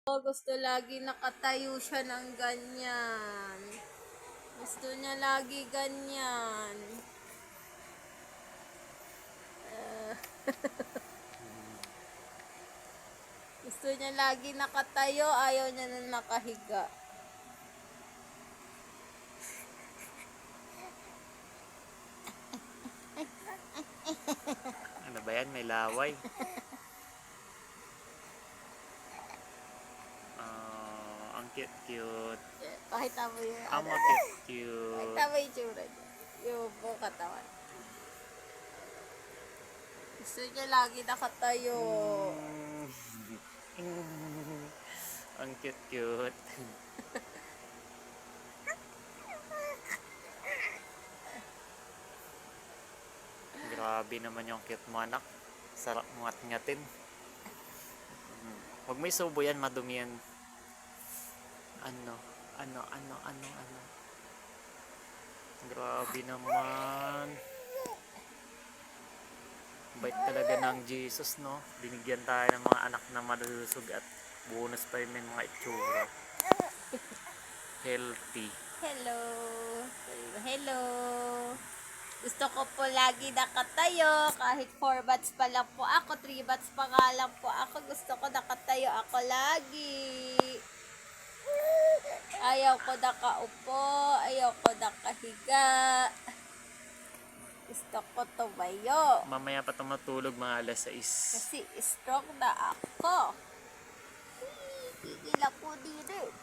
Gusto lagi nakatayo siya ng ganyan. Gusto niya lagi ganyan. Gusto niya lagi nakatayo, ayaw niya na nakahiga. Ano ba yan? May laway. Ang cute-cute. Pakita mo yung Ang ano. cute-cute. Pakita mo yung tsura niya. Yung buong katawan. Gusto niya lagi nakatayo. Ang cute-cute. Grabe naman yung cute mo, anak. Sarap ngat-ngatin. Huwag mo isubo yan, madumi yan. Ano. Grabe naman. Bait talaga ng Jesus, no? Binigyan tayo ng mga anak na malusog at bonus pa yung may mga itsura. Healthy. Hello. Hello. Gusto ko po lagi nakatayo. Kahit 4 bats pa lang po ako, 3 bats pa nga lang po ako. Gusto ko nakatayo ako lagi. Ayaw ko nakaupo. Ayaw ko nakahiga. Gusto ko tumayo. Mamaya pa tumatulog mga alas 6. Kasi strong na ako. Gigil ako dito.